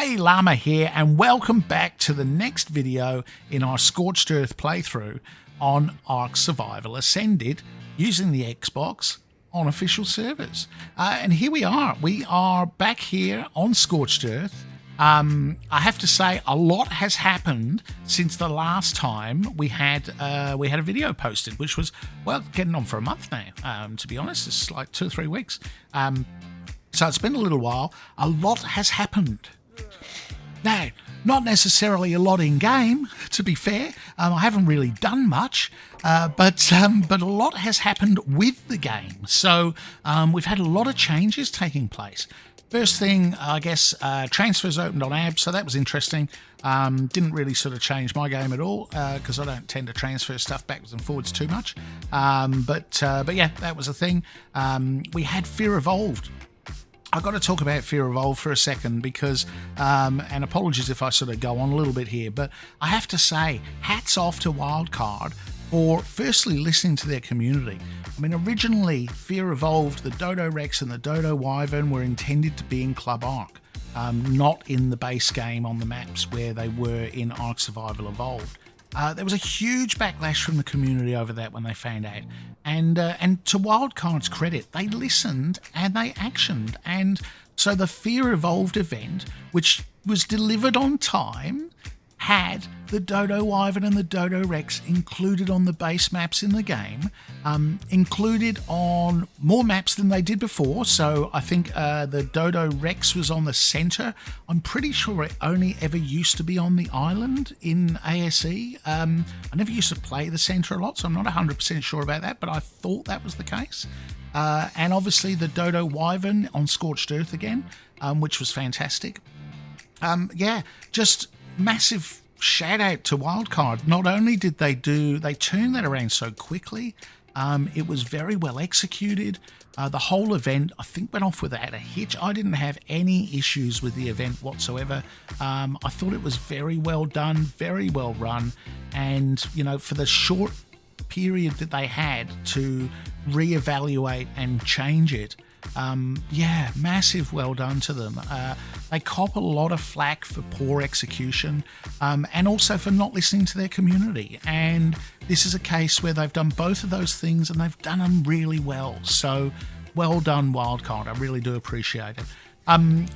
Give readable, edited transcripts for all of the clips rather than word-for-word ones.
Hey, Llama here, and welcome back to the next video in our Scorched Earth playthrough on Ark Survival Ascended using the Xbox on official servers. And here we are back here on Scorched Earth. I have to say a lot has happened since the last time we had a video posted, which was, well, getting on for a month now, to be honest. It's like 2 or 3 weeks. So it's been a little while. A lot has happened. Now, not necessarily a lot in game, to be fair. I haven't really done much, but a lot has happened with the game. So we've had a lot of changes taking place. First thing, I guess, transfers opened on AB, so that was interesting. Didn't really sort of change my game at all, because I don't tend to transfer stuff backwards and forwards too much. But yeah, that was a thing. We had Fear Evolved. I've got to talk about Fear Evolved for a second because, and apologies if I sort of go on a little bit here, but I have to say, hats off to Wildcard for firstly listening to their community. I mean, originally, Fear Evolved, the Dodo Rex and the Dodo Wyvern were intended to be in Club Ark, not in the base game on the maps where they were in Ark Survival Evolved. There was a huge backlash from the community over that when they found out. And to Wildcard's credit, they listened and they actioned. And so the Fear Evolved event, which was delivered on time, had the Dodo Wyvern and the Dodo Rex included on the base maps in the game, included on more maps than they did before. So I think the Dodo Rex was on the center. I'm pretty sure it only ever used to be on the island in ASE. I never used to play the center a lot, so I'm not 100% sure about that, but I thought that was the case. And obviously the Dodo Wyvern on Scorched Earth again, which was fantastic. Yeah, just massive shout out to Wildcard. Not only did they turn that around so quickly, it was very well executed. The whole event, I think, went off without a hitch. I didn't have any issues with the event whatsoever. I thought it was very well done, very well run, and you know, for the short period that they had to reevaluate and change it, yeah, massive well done to them. They cop a lot of flack for poor execution, and also for not listening to their community. And this is a case where they've done both of those things and they've done them really well. So well done, Wildcard. I really do appreciate it.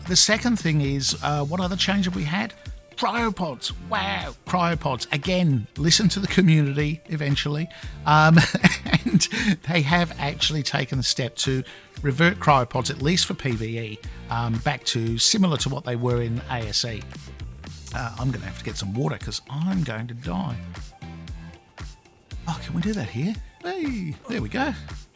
The second thing is, what other change have we had? Cryopods. Wow, cryopods. Again, listen to the community eventually. And they have actually taken the step to revert cryopods, at least for PVE, back to similar to what they were in ASE. I'm going to have to get some water because I'm going to die. Oh, can we do that here? Hey, there we go.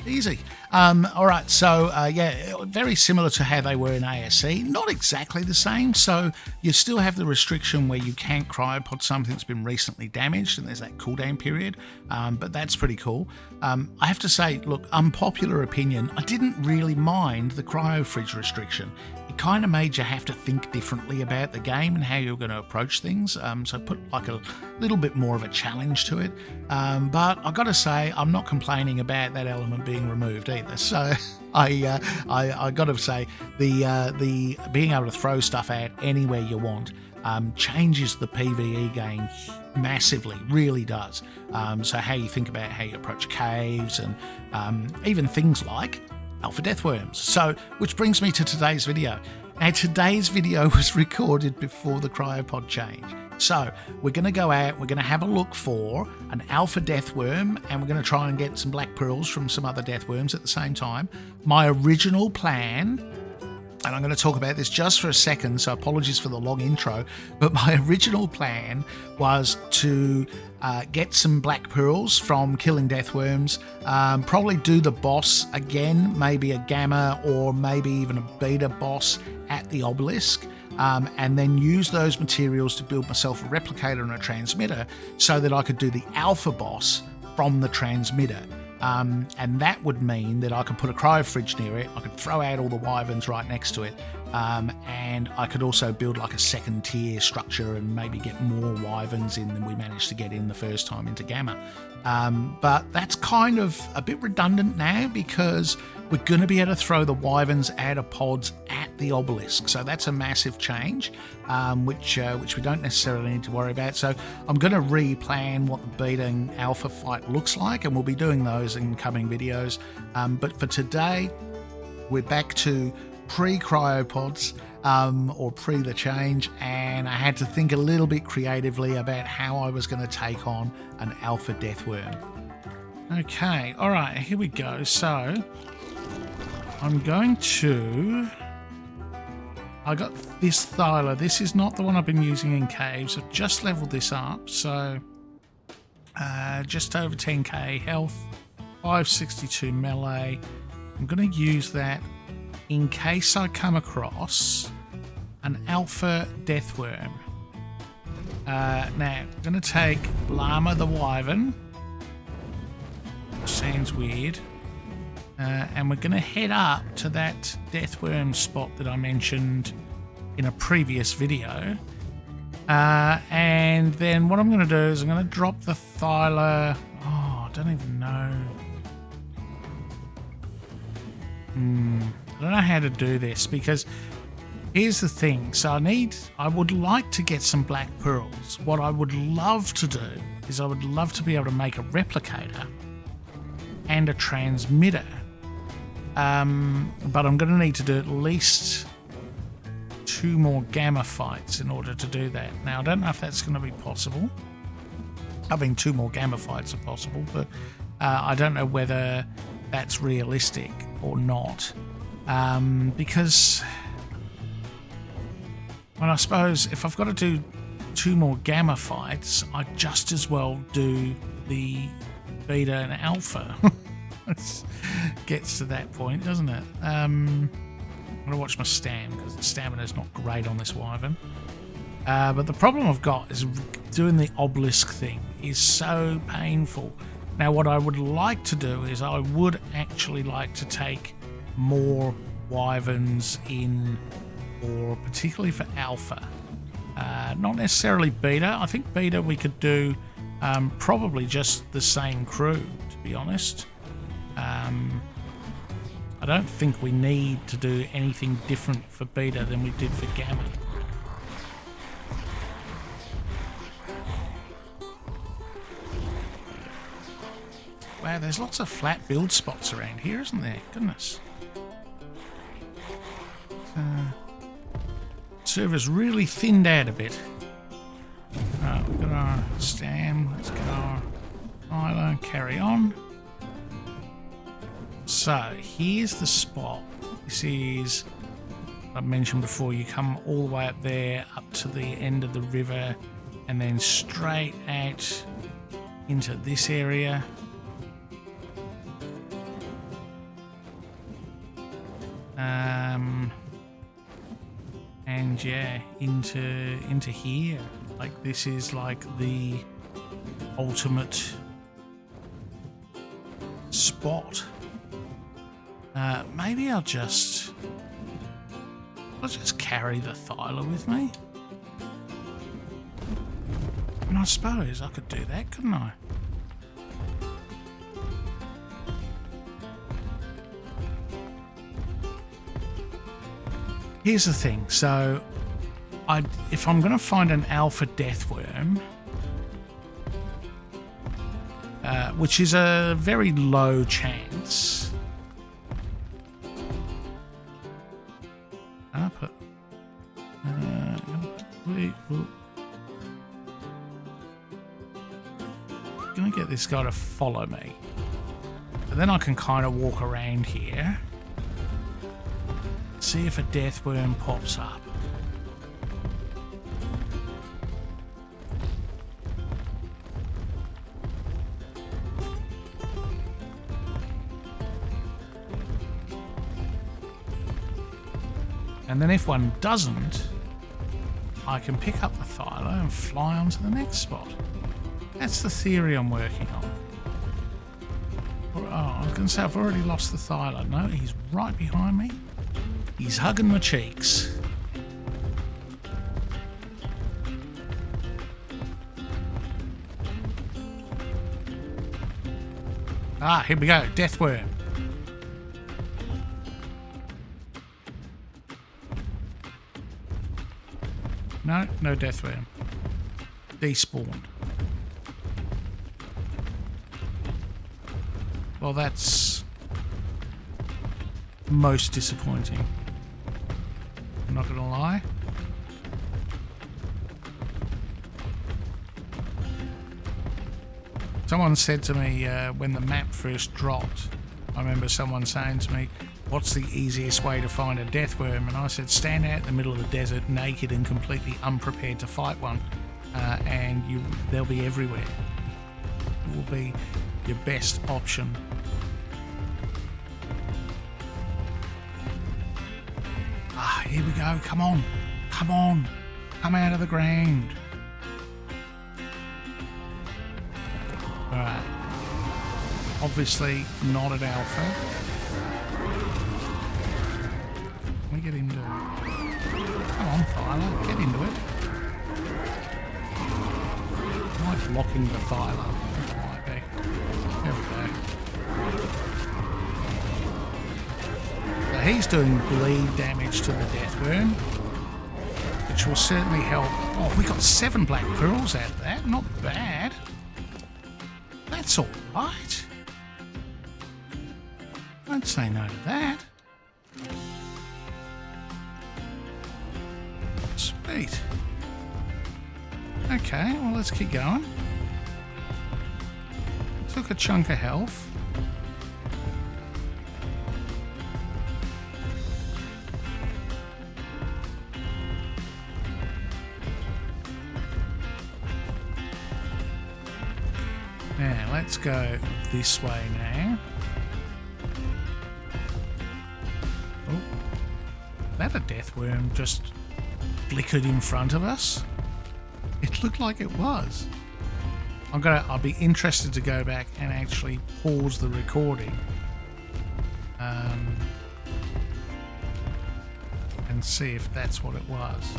Easy. All right, so yeah, very similar to how they were in ASE. Not exactly the same, so you still have the restriction where you can't cryopod something that's been recently damaged, and there's that cooldown period, but that's pretty cool. I have to say, look, unpopular opinion, I didn't really mind the cryo fridge restriction. It kind of made you have to think differently about the game and how you're going to approach things, so put like a little bit more of a challenge to it. But I've got to say, I'm not complaining about that element being removed either. So I got to say, the being able to throw stuff out anywhere you want changes the PVE game massively, really does. So how you think about how you approach caves and even things like alpha deathworms. So, which brings me to today's video. Now, today's video was recorded before the cryopod change. So, we're going to go out, we're going to have a look for an alpha deathworm, and we're going to try and get some black pearls from some other deathworms at the same time. My original plan, and I'm going to talk about this just for a second, so apologies for the long intro, but my original plan was to get some black pearls from killing deathworms, probably do the boss again, maybe a gamma or maybe even a beta boss at the obelisk, and then use those materials to build myself a replicator and a transmitter so that I could do the alpha boss from the transmitter. And that would mean that I could put a cryo fridge near it, I could throw out all the wyverns right next to it, and I could also build like a second tier structure and maybe get more wyverns in than we managed to get in the first time into Gamma. But that's kind of a bit redundant now because we're going to be able to throw the Wyverns out of pods at the obelisk. So that's a massive change, which we don't necessarily need to worry about. So I'm going to replan what the beta and alpha fight looks like, and we'll be doing those in coming videos. But for today, we're back to pre-cryopods, or pre the change, and I had to think a little bit creatively about how I was going to take on an alpha Deathworm. Okay, all right, here we go. So I'm going to... I got this Thyla. This is not the one I've been using in caves. I've just leveled this up, so just over 10k health, 562 melee. I'm going to use that in case I come across an alpha Deathworm. Now, I'm going to take Llama the Wyvern, which sounds weird, and we're going to head up to that Deathworm spot that I mentioned in a previous video. And then what I'm going to do is I'm going to drop the Thyla. Oh, I don't even know. I don't know how to do this, because here's the thing. So I would like to get some black pearls. What I would love to do is I would love to be able to make a replicator and a transmitter. But I'm going to need to do at least 2 more gamma fights in order to do that. Now, I don't know if that's going to be possible. I mean, 2 more gamma fights are possible, but I don't know whether that's realistic or not. Because, well, I suppose if I've got to do 2 more gamma fights, I'd just as well do the beta and alpha. It gets to that point, doesn't it? I'm going to watch my stam, because the stamina is not great on this Wyvern. But the problem I've got is doing the obelisk thing is so painful. Now, what I would like to do is I would actually like to take more Wyverns in, or particularly for alpha. Not necessarily beta. I think beta we could do probably just the same crew, to be honest. I don't think we need to do anything different for beta than we did for gamma. Wow, there's lots of flat build spots around here, isn't there? Goodness. Server's really thinned out a bit. Right, we've got our stam. Let's get our Thyla and carry on. So, here's the spot. This is, I mentioned before, you come all the way up there, up to the end of the river, and then straight out into this area. And yeah, into here. Like, this is like the ultimate spot. Maybe I'll just carry the Thyla with me. And I suppose I could do that, couldn't I? Here's the thing. So, if I'm going to find an alpha Deathworm, which is a very low chance. Gonna get this guy to follow me, and then I can kind of walk around here, see if a Deathworm pops up. And then if one doesn't, I can pick up the Thyla and fly on to the next spot. That's the theory I'm working on. Oh, I was going to say I've already lost the Thyla. No, he's right behind me. He's hugging my cheeks. Ah, here we go. Deathworm. No, no Deathworm. Despawned. Well, that's most disappointing. I'm not gonna lie. Someone said to me when the map first dropped, I remember someone saying to me, what's the easiest way to find a Deathworm? And I said, stand out in the middle of the desert naked and completely unprepared to fight one, and they'll be everywhere. It will be your best option. Ah, here we go. Come on. Come on. Come out of the ground. Alright. Obviously not at alpha. Can we get into it? Come on, Thyla. Get into it. I like blocking the Thyla. Might be. There we go. So he's doing bleed damage to the Deathworm, which will certainly help. Oh, we got 7 black pearls out of that. Not bad. That's all right. Don't say no to that. Sweet. Okay, well, let's keep going. Took a chunk of health. Now, let's go this way now. Oh, that a Deathworm just flickered in front of us? It looked like it was. I'll be interested to go back and actually pause the recording and see if that's what it was.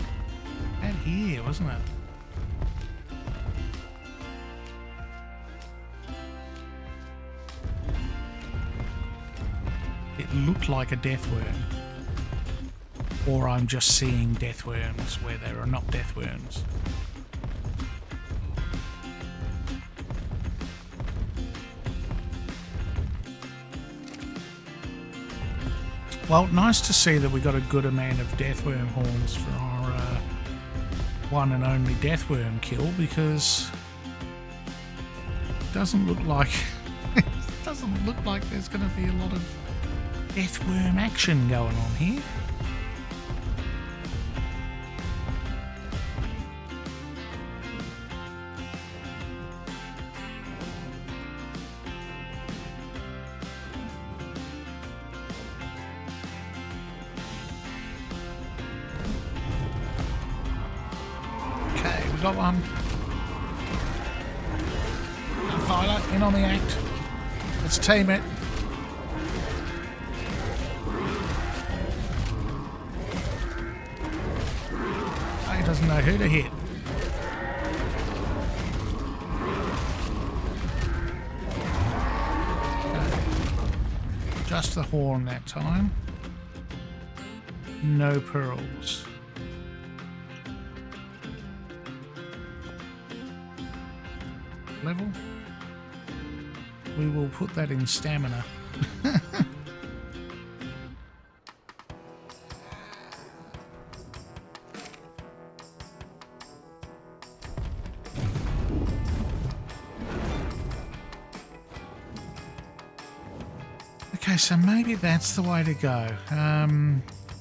Out here, wasn't it? It looked like a Deathworm. Or I'm just seeing Deathworms where there are not Deathworms. Well, nice to see that we got a good amount of Deathworm horns for our one and only Deathworm kill, because it doesn't look like there's going to be a lot of Deathworm action going on here. Got one. Violet, in on the act. Let's team it. He doesn't know who to hit. Just the horn that time. No pearls. Level. We will put that in stamina. Okay, so maybe that's the way to go.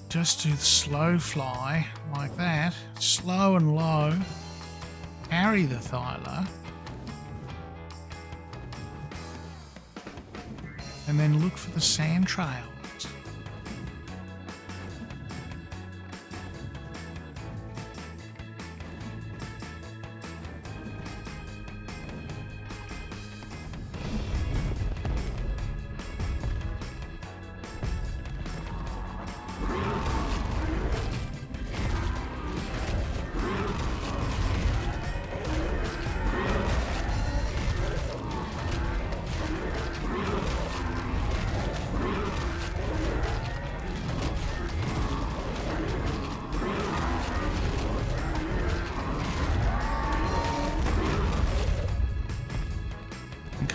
Just do the slow fly like that, slow and low, carry the Thyla, and then look for the sand trails.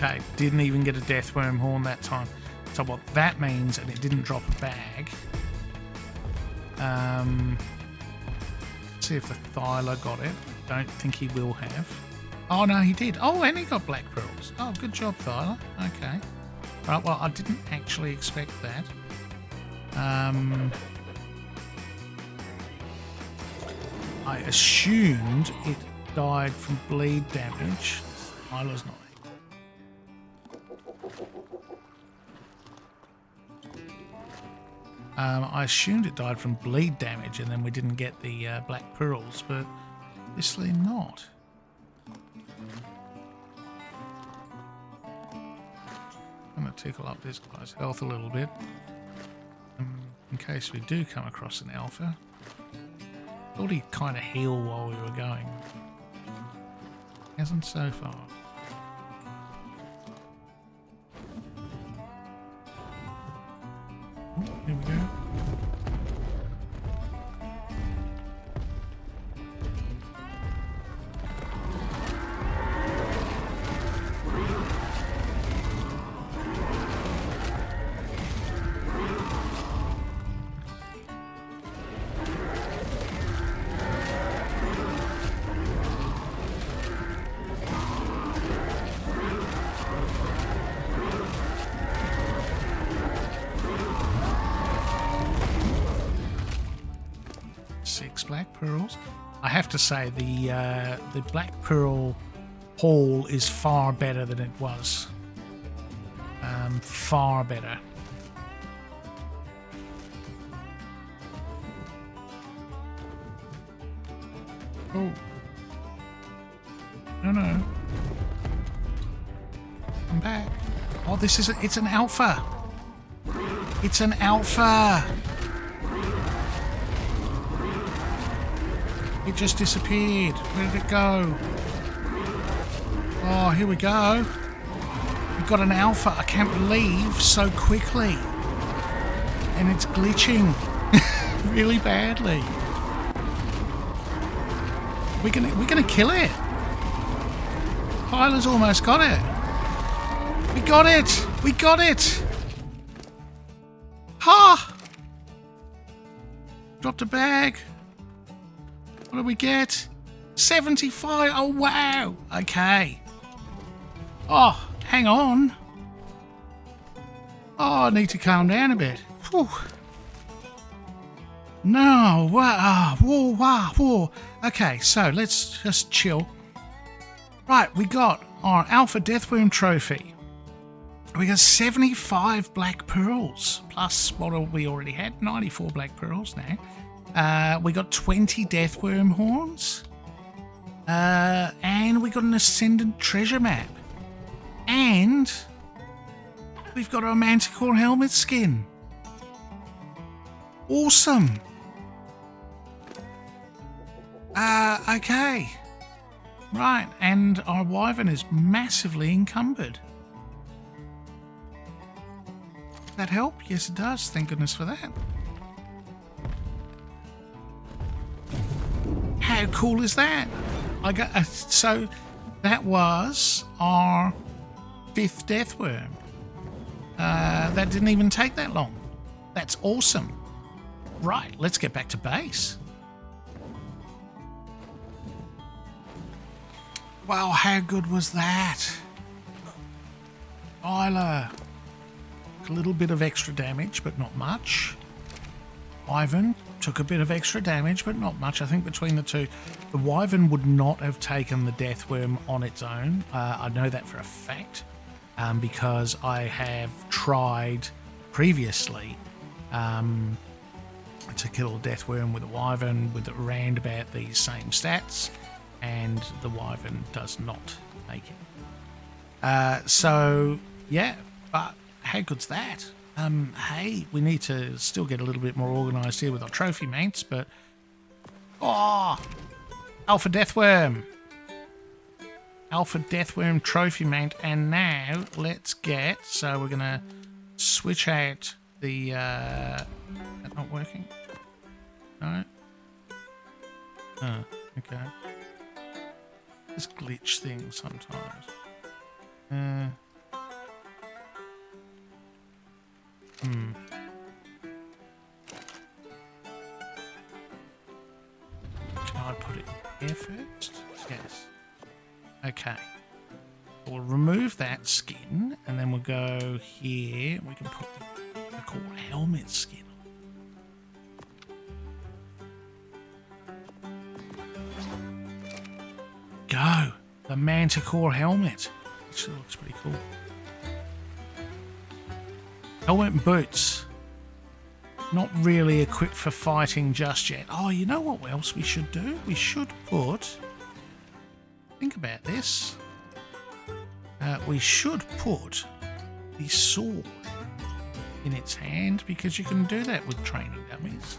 Okay, didn't even get a Deathworm horn that time. So what that means, and it didn't drop a bag. Let's see if the Thyla got it. Don't think he will have. Oh no, he did. Oh, and he got black pearls. Oh, good job, Thyla. Okay. Right, well, I didn't actually expect that. I assumed it died from bleed damage. Thyla's not. I assumed it died from bleed damage and then we didn't get the black pearls, but obviously not. I'm going to tickle up this guy's health a little bit in case we do come across an alpha. Thought he'd kind of heal while we were going. Hasn't so far. Here we go. Black pearls. I have to say the black pearl haul is far better than it was. Far better. Oh no! I'm back. Oh, this is it's an alpha. It's an alpha. It just disappeared. Where did it go? Oh, here we go. We've got an alpha. I can't believe so quickly. And it's glitching really badly. We're gonna kill it. Tyler's almost got it. We got it. We got it. Ha! Dropped a bag. What do we get? 75. Oh, wow. Okay. Oh, hang on. Oh, I need to calm down a bit. Whew. No. Wow. Whoa, wow. Whoa. Okay, so let's just chill. Right, we got our Alpha Deathworm trophy. We got 75 black pearls. Plus what we already had. 94 black pearls now. We got 20 Deathworm horns. And we got an Ascendant treasure map. And we've got our Manticore helmet skin. Awesome. Okay. Right, and our Wyvern is massively encumbered. Does that help? Yes, it does. Thank goodness for that. How cool is that? I got so that was our 5th Deathworm. That didn't even take that long. That's awesome. Right, let's get back to base. Wow, how good was that? Isla. A little bit of extra damage, but not much. Wyvern took a bit of extra damage, but not much. I think between the two, the Wyvern would not have taken the Deathworm on its own. I know that for a fact, because I have tried previously to kill a Deathworm with a Wyvern with around about these same stats, and the Wyvern does not make it. So, yeah, but how good's that? Hey, we need to still get a little bit more organised here with our trophy mates, but... Oh! Alpha Deathworm! Alpha Deathworm trophy mate, and now let's get... So we're going to switch out the... That not working? No? Oh, okay. This glitch thing sometimes. Can I put it here first? Yes. Okay. We'll remove that skin, and then we'll go here. We can put the core helmet skin on. Go! The Manticore helmet. Actually looks pretty cool. Helmet and boots. Not really equipped for fighting just yet. Oh, you know what else we should do? We should put... Think about this. We should put the sword in its hand, because you can do that with training dummies.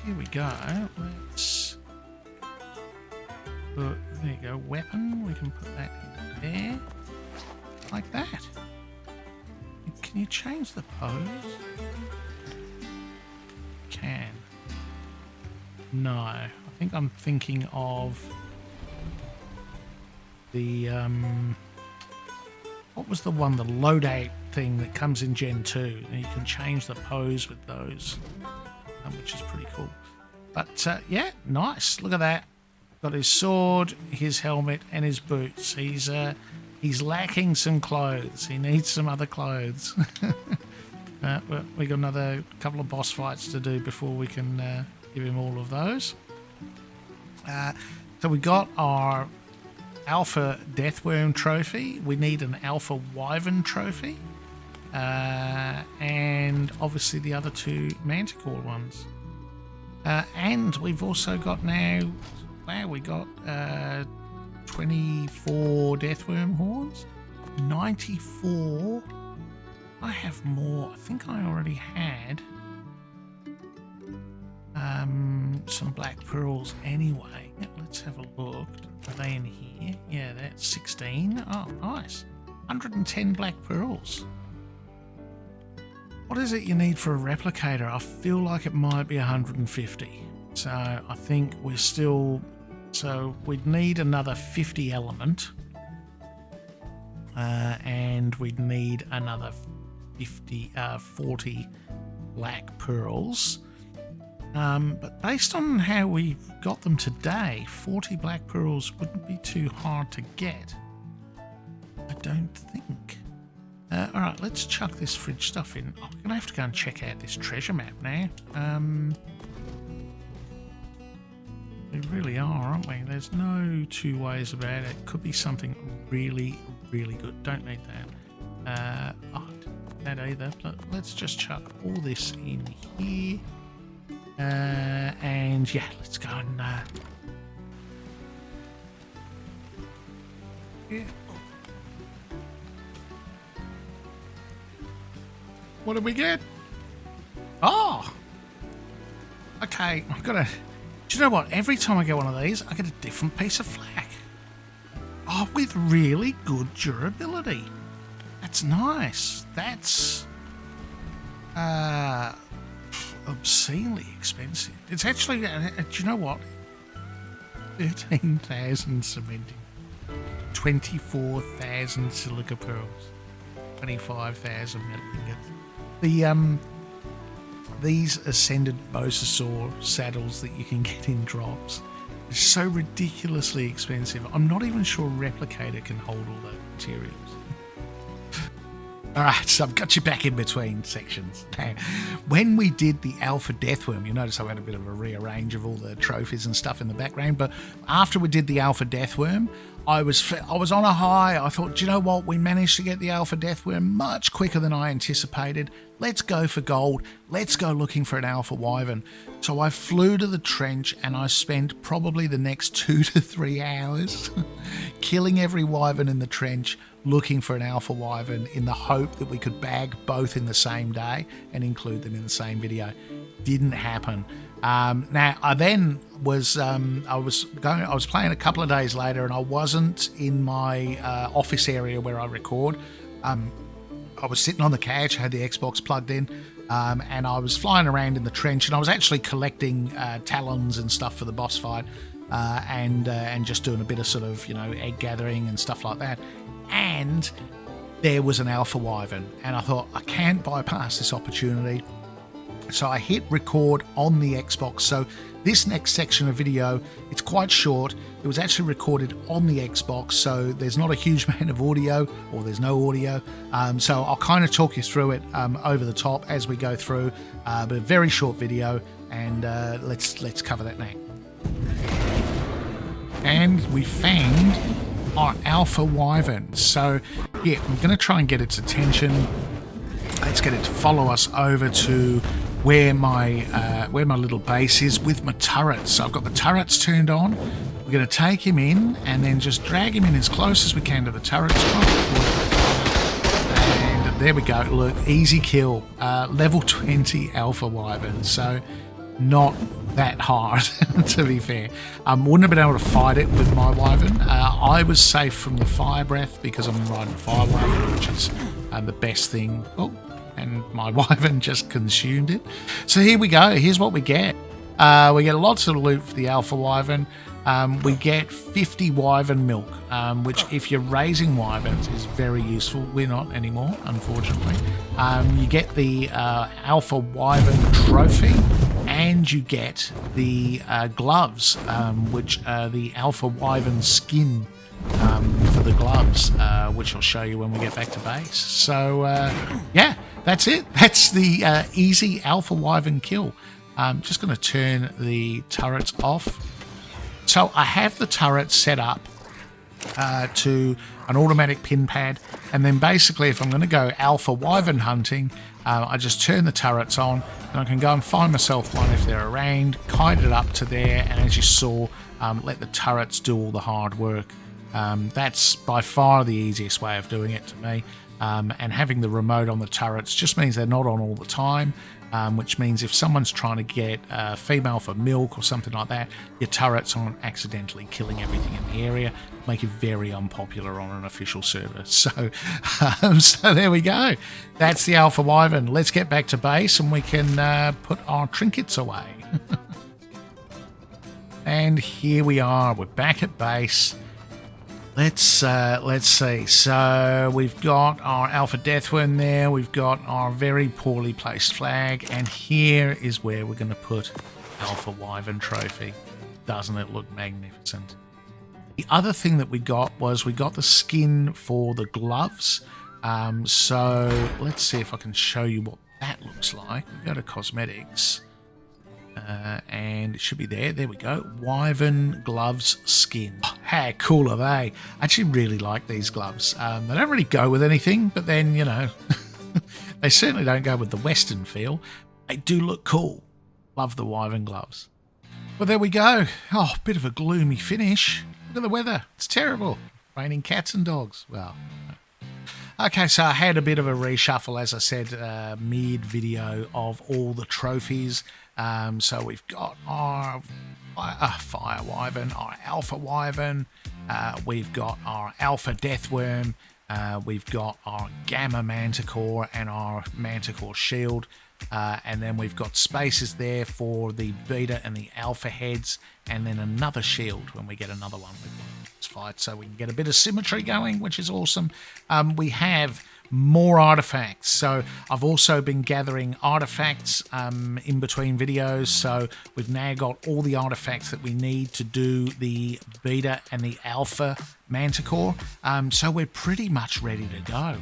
Here we go. Let's put, there you go, weapon. We can put that in there, like that. Can you change the pose? Can. No, I think I'm thinking of the what was the one, the loadout thing that comes in Gen 2, and you can change the pose with those, which is pretty cool. But yeah, nice. Look at that. Got his sword, his helmet, and his boots. He's lacking some clothes. He needs some other clothes. We got another couple of boss fights to do before we can give him all of those. So we got our Alpha Deathworm trophy. We need an Alpha Wyvern trophy. And obviously the other two Manticore ones. And we've also got now... Wow, we got 24 Deathworm horns. 94. I have more. I think I already had some black pearls anyway. Let's have a look. Are they in here? Yeah, that's 16. Oh, nice. 110 black pearls. What is it you need for a replicator? I feel like it might be 150. So I think we're still... So we'd need another 50 element. And we'd need another 40 black pearls. But based on how we've got them today, 40 black pearls wouldn't be too hard to get. I don't think. Alright, let's chuck this fridge stuff in. I'm going to have to go and check out this treasure map now. We really are, aren't we? There's no two ways about it. Could be something really, really good. Don't need that. Oh, that either. But let's just chuck all this in here. And yeah, let's go and yeah. What did we get? Oh, okay. I've got a. Do you know what? Every time I get one of these, I get a different piece of flak. Oh, with really good durability. That's nice. That's obscenely expensive. It's actually, do you know what? 13,000 cementing, 24,000 silica pearls, 25,000 metal ingots. These ascended mosasaur saddles that you can get in drops are so ridiculously expensive. I'm not even sure Replicator can hold all the materials. Alright, so I've got you back in between sections. Now, when we did the Alpha Deathworm, you notice I had a bit of a rearrange of all the trophies and stuff in the background, but after we did the Alpha Deathworm, I was on a high. I thought, do you know what? We managed to get the Alpha Deathworm much quicker than I anticipated. Let's go for gold. Let's go looking for an Alpha Wyvern. So I flew to the trench and I spent probably the next 2 to 3 hours killing every Wyvern in the trench, looking for an Alpha Wyvern in the hope that we could bag both in the same day and include them in the same video. Didn't happen. Now I then was I was playing a couple of days later, and I wasn't in my office area where I record. I was sitting on the couch, had the Xbox plugged in, and I was flying around in the trench, and I was actually collecting talons and stuff for the boss fight, and just doing a bit of sort of, you know, egg gathering and stuff like that. And there was an alpha wyvern, and I thought I can't bypass this opportunity. So I hit record on the Xbox. So this next section of video, it's quite short. It was actually recorded on the Xbox, so there's not a huge amount of audio, or there's no audio. So I'll kind of talk you through it over the top as we go through, but a very short video, and let's cover that now. And we found our alpha wyvern. So yeah, I'm going to try and get its attention. Let's get it to follow us over to where my little base is with my turrets. So I've got the turrets turned on. We're going to take him in and then just drag him in as close as we can to the turrets. And there we go. Look, easy kill. Level 20 alpha wyvern. So not that hard, to be fair. Wouldn't have been able to fight it with my wyvern. I was safe from the fire breath because I'm riding fire wyvern, which is the best thing. Oh, and my wyvern just consumed it. So here we go. Here's what we get. We get lots of loot for the alpha wyvern. We get 50 wyvern milk, which if you're raising wyverns is very useful. We're not anymore, unfortunately. You get the alpha wyvern trophy, and you get the gloves, which are the alpha wyvern skin for the gloves, which I'll show you when we get back to base. So yeah, that's it. That's the easy alpha wyvern kill. I'm just going to turn the turrets off. So I have the turret set up to an automatic pin pad, and then basically if I'm going to go alpha wyvern hunting, I just turn the turrets on and I can go and find myself one if they're around, kite it up to there, and as you saw, let the turrets do all the hard work. That's by far the easiest way of doing it to me. And having the remote on the turrets just means they're not on all the time, which means if someone's trying to get female for milk or something like that, your turrets aren't accidentally killing everything in the area, make it very unpopular on an official server. So, so there we go. That's the alpha wyvern. Let's get back to base and we can put our trinkets away. And here we are. We're back at base. Let's see. So we've got our alpha Deathworm there. We've got our very poorly placed flag, and here is where we're going to put alpha wyvern trophy. Doesn't it look magnificent? The other thing that we got was we got the skin for the gloves. So let's see if I can show you what that looks like. We go to cosmetics. And it should be there. There we go. Wyvern gloves skin. Oh, how cool are they? I actually really like these gloves. They don't really go with anything, but then, you know, they certainly don't go with the Western feel. They do look cool. Love the Wyvern gloves. Well, there we go. Oh, bit of a gloomy finish. Look at the weather. It's terrible. Raining cats and dogs. Well, okay, so I had a bit of a reshuffle, as I said, mid-video of all the trophies. So we've got our fire wyvern, our alpha wyvern, we've got our alpha deathworm, we've got our gamma manticore and our manticore shield, and then we've got spaces there for the beta and the alpha heads, and then another shield when we get another one with this fight, so we can get a bit of symmetry going, which is awesome. We have more artifacts, so I've also been gathering artifacts in between videos, so we've now got all the artifacts that we need to do the beta and the alpha manticore, so we're pretty much ready to go.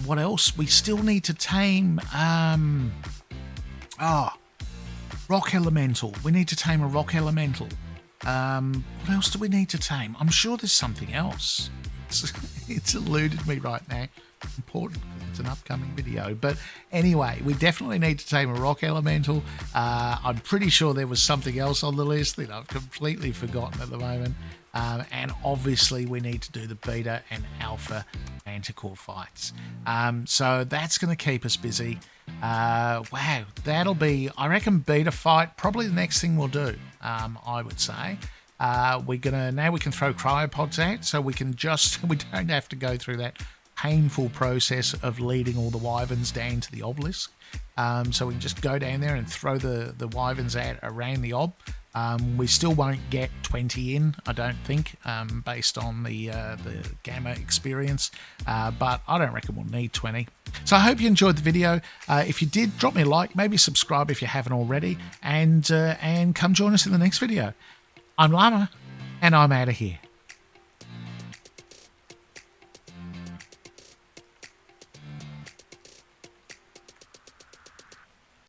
What else? We still need to tame rock elemental. We need to tame a rock elemental. What else do we need to tame? I'm sure there's something else. It's eluded me right now. Important because it's an upcoming video, but anyway, we definitely need to tame a rock elemental. I'm pretty sure there was something else on the list that I've completely forgotten at the moment, and obviously we need to do the beta and alpha manticore fights, so that's going to keep us busy. Wow, that'll be, I reckon, beta fight probably the next thing we'll do. I would say now we can throw cryopods out, so we don't have to go through that painful process of leading all the wyverns down to the obelisk. So we can just go down there and throw the wyverns out around the ob. We still won't get 20 in, I don't think, based on the gamma experience, but I don't reckon we'll need 20. So I hope you enjoyed the video. If you did, drop me a like, maybe subscribe if you haven't already, and come join us in the next video. I'm Llama, and I'm out of here.